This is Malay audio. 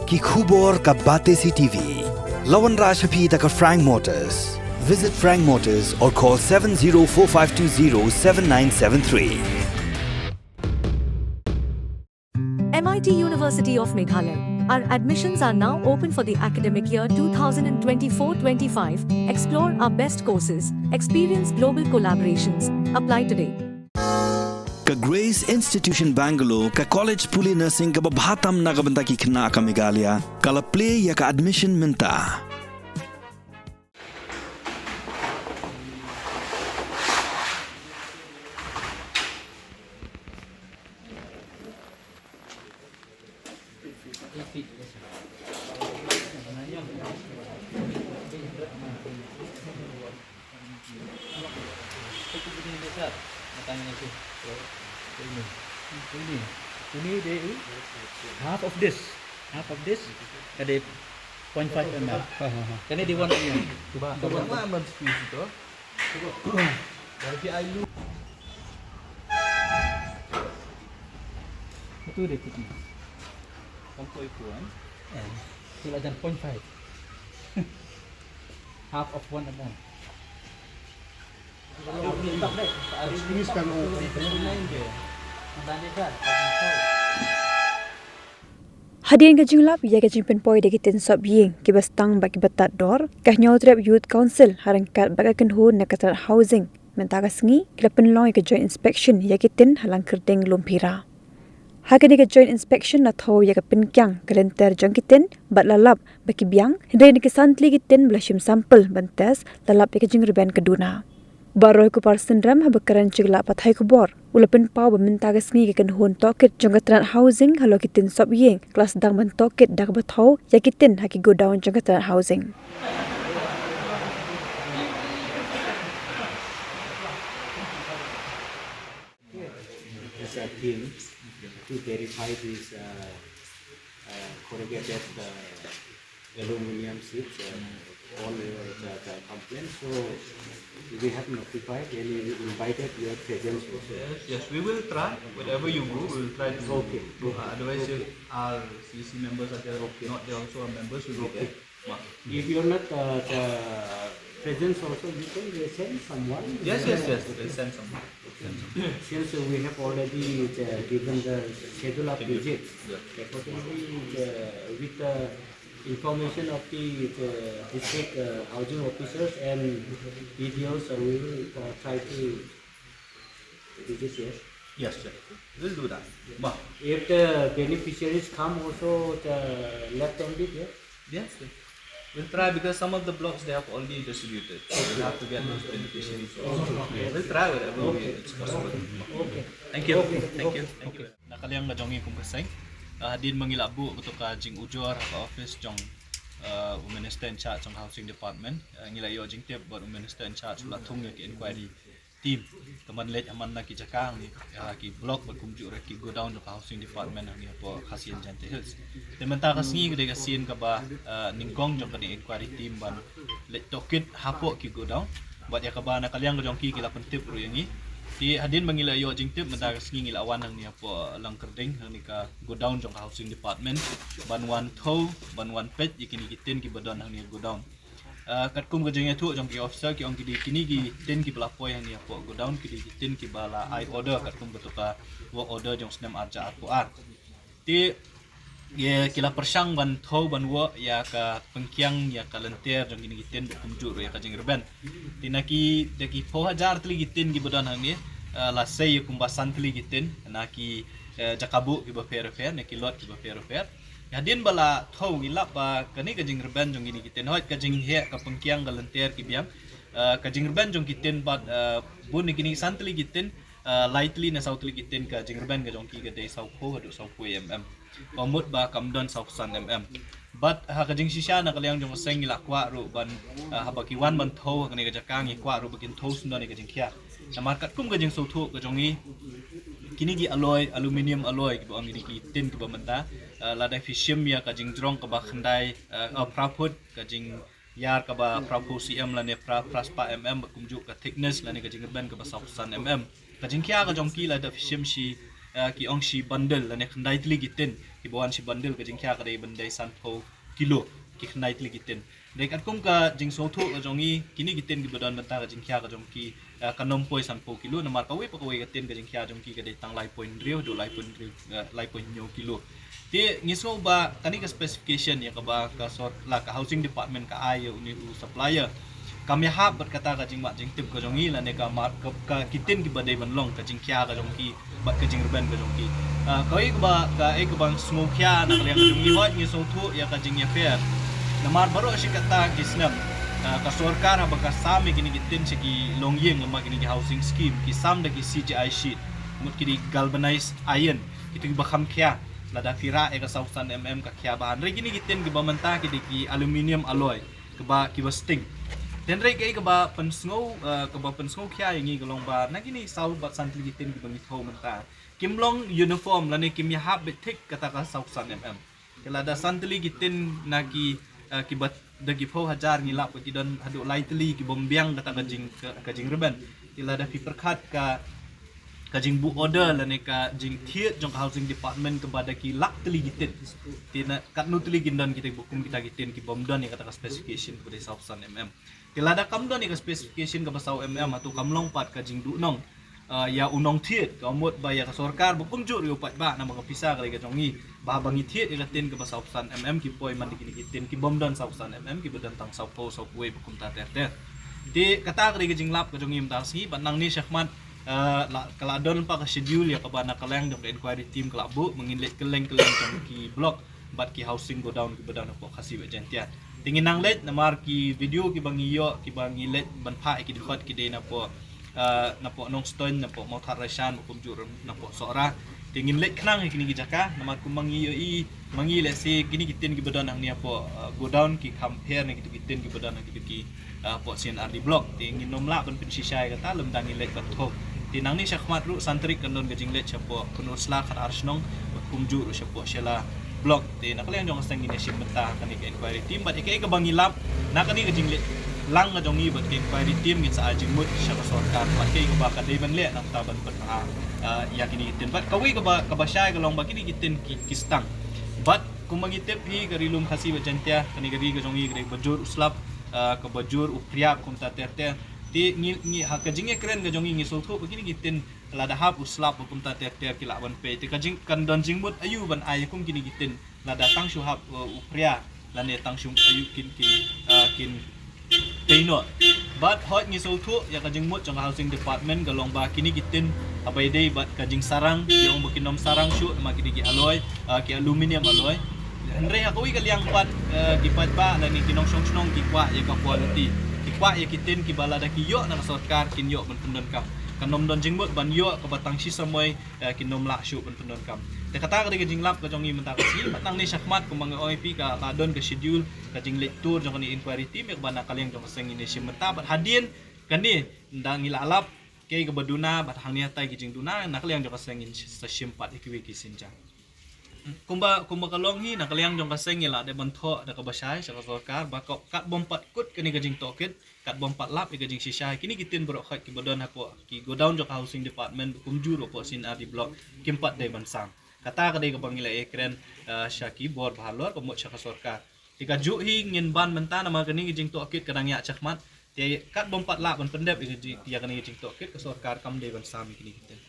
ki khubor ka bate CTV. Lawan Rashaphi taka Frank Motors. Visit Frank Motors or call 7045207973. MIT University of Meghalaya. Our admissions are now open for the academic year 2024-25. Explore our best courses, experience global collaborations. Apply today. Ka Grace Institution Bangalore ka College Puli Nursing ka babhatam na kabanta ki khna ka Meghalaya kala play ya ka admission minta. Ini dia half of this ada 0.5 ml. Kan dia warna ni. Cuba Mana squeeze itu? Bagi air. itu dia putih. 1.1 and sila dan 0.5. Half of 1 ml. Squeeze kan Hadirin ka jinglap ya ka jingpen poi de kitin sob ying ki bastang baki batat dor ka nyotrep youth council harangkat bakakan hu nakatar housing mentaga sngi kilapen loy ka joint inspection ya kitin halang kerdeng lumpira hakani ka joint inspection na tho ya ka pinkyang kalenter jong kitin bat lalap baki biang hindai ni kisantli kitin blashim sampel bantes lalap ya ka jingruben keduna Baroy ko parsen ram habakaran chigla pathay ko bor. Ulapin pao baminta ka sngi kan hon tokit jongatran housing halo kitin sob yeng klas dang ban tokit dak bathaw ya kitin haki go down jongatran housing. As a team to verify this corrugated aluminum sheets on the complaint. So we have notified and we invited your presence also. Yes, we will try. Whatever you go, we will try to. Okay. Otherwise, if our CC members are there, not they also are members, we will be there. If you're not the presence also, you can send someone. Yes. We'll send someone. Since we have already given the schedule of visit, Yeah. accordingly with the information of the district housing officers and DDOs, we will try to visit here. Yes, sir. We'll do that. If the beneficiaries come also, let them be there. Yes, sir. We'll try because some of the blocks they have already distributed. So we'll have to get those beneficiaries also. We'll try whatever way it's possible. Okay. Thank you. Thank you. Nakaliang na jongi kung kasay. Din mangilabu betul ka jing ujor ka office jong minister in charge of housing department ngilayo jing tip buat minister in charge la thung ki inquiry team teman let aman na ki jakang ni ki block berkumju ki go down ke housing department ni apa khasian jante hills teman ta kasni ke de kasien ka ba ningkong jong ka ni inquiry team ban let tokit hapo ki go down buat ya ka ba nakaliang jong ki la pentip ru yang ni di hadin mangilayo jing tip mentar kasni ngilawan nang ni apa lang kerding nang ni ka go down jong housing department ban wan tho ban wan pet ikini kitin ki badon nang ni go down kat kum gajeng tu jong ki officer ki ong ki kini ki tin ki pelapoi yang ni apa go down ki tin ki bala I order kat kum betul ka work order jong snem arja ar ti ye kila persang ban tho ban wo ya ka pengkiang ya ka lenter jong kini kitin kum ju ya ka jeng reben tinaki deki 4000 tli kitin ki badon hang ni la sei kum basan tli kitin naki jakabu ki ba fair ne ki lot ki ba fair hadin bala thau ngilap ba kani ka jing reben jong ini kiten hot ka jing he ka pengkiang galenter ki biang ka jing reben jong kiten bat bun ni kini santli kiten lightly na sautli kiten ka jing reben ka jong ki ka dei sau ko hadu sau ko komut ba kamdon sau san but ha ka jing shisha na kalyang jong seng ngila kwa ru ban habaki wan ban thau kani ka jakang ni kwa ru bakin thau sun ni ka jing khia na markat kum ka jing sau thu ka jong ni kini gi alloy aluminium alloy ki bang ki tin ki bamenta ladai fishim ya ka jing drong ka ba khandai praput ka jing yar ka ba prapu cm la ne praspa mm kumju ka thickness la ne ka jing ben ka ba 1,000 mm ka jing kya ka jong ki la da fishim shi ki ong si bundle lane khandai tli gitin ki bawan si bundle ka jing kya ka dei bandai san pho kilo ki khandai tli gitin dei kat kum ka jing so thu ka jongi kini gitin ki badan banta ka jing kya ka jong ki kanom poi san pho kilo na mar ka we pa ka we gitin ka jing kya jong ki ka dei tang lai point riu do lai point nyo kilo ti ngiso ba kani ka specification ya ka ba ka sort la ka housing department ka ayo ni supplier kami hab berkata ka jing mak jing tip ka jongi la ne ka mar ka kitin ki badai banlong ka jing kya ka jong ki bat ka jing ruben ka jong ki koi ka ba ka e ka bang smoke kya na ka jong ki hot ngiso thu ya ka jing ya fair na mar baro si kata kisnam ka sarkar ba ka sami gini gitin si ki longyeng lama gini ki housing scheme ki sam da ki CGI sheet mut ki galvanized iron itu ki bakam kya lada fira e ka 1000 mm ka kya bahan re gini gitin ki bamanta ki aluminium alloy ka ba ki sting dan re ka ba pensngo kya yangi galong ba na gini saw bat santli gitin ki bangi tho manta kimlong uniform lani kim ya hab betik kata ka 1000 mm kelada santli gitin na ki bat dagi pho hajar ngilap ki don hadu lightly ki bombiang kata ka jing reben kelada fi perkhat ka jing bu order lane ka jing thiet jong housing department kepada ki lak teli gitin tina kat nu teli gindan kita bukum kita gitin ki bomdon ni kata ka specification kepada 1000 mm kelada kamdon ni ka specification ka basau mm atau kamlong pat ka jing du nong ya unong thiet ka umut ba ya ka sarkar bukum ju ri upat ba na mga pisa ka jongi ba bangi thiet ka tin ka basau 1000 mm ki poi man dikini gitin ki bomdon 1000 mm ki bedan tang sau po sau kuwe bukum ta ter di kata ka jing lap ka jongi mtasi panang ni syahmat kalau adon pa ka schedule ya kabana kalang dong inquiry team kelabu menginlet keleng jong ki block bat ki housing go down ki badan ko khasi be jentia tingin nang let namar ki video ki bangiyo ki bangilet ban pha ki dikhot ki de na po nong stone na po mo tharashan kum jur na po sora tingin let knang ki ni jaka namar kum bangiyo mangile si kini kitin ki badan nang ni po go down ki compare ni kitin ki badan ki po CNRD block tingin nomla ban pinsisay kata lem dangi let bathok tinang ni syakmat ru santrik kanon gajing let chapo kuno sla khat arsnong kumju ru chapo shela block ti nakalian jong sang ini simbeta kani ke inquiry team bat ke bangilap na kani gajing let lang nga jongi bat ke inquiry team git sa ajing mut syaka sarkar bat ke ba ka deban le nak taban berha ya kini gitin bat kawi ka ba syai galong ba kini gitin kistang bat kumangitep hi garilum khasi ba jantia kani gari ga jongi gre bajur uslap ka bajur upriap kum ta terte ti ngi ha kajing keren ga jongi ngi sultho begini gitin lada hab uslap kum ta terte kila ban pe ti kajing kan don jingmut ayu ban ay kum gini gitin lada tang shu hab upria lane tang shu ayu kin teino bat hot ngi sultho ya kajing mut jong housing department galong ba kini gitin abai dei bat kajing sarang yung bakinom sarang shu ma kini gi alloy ki aluminium alloy Andre hakui kaliang pat gipat ba na ni kinong song ki kwa ya ka quality ki kwa ya kitin ki balada ki yo na sarkar kin yo ban pendon kam kanom don jingbot ban yo ka batang si samoy kinom la shu ban pendon kam te kata ka jinglap ka jongi menta ka si batang ni syakmat ko mga OIP ka don ka schedule ka jing lecture jong ni inquiry team ya bana kaliang jong seng ini simenta bat hadin kani ndang ilalap kay ka baduna bat hangnia tay ki jing duna na kaliang jong seng in sa simpat ikiwi ki sinja kumba kalong hi nakaliang jong kaseng ila de bantho da kabasay sa sarkar ba kat bompat kut kani gajing tokit kat bompat lap i gajing sisay kini gitin bro khat ki bodon hapo ki go down jong housing department kumju ro po CNRD block kimpat de bansang kata ka de ka bangila ekren syaki bor bhalor komot sa sarkar tika ju hi ngin ban menta nama kani gajing tokit kadang ya chakmat te kat bompat lap ban pendep i gajing ya kani gajing tokit ka sarkar kam de bansam kini gitin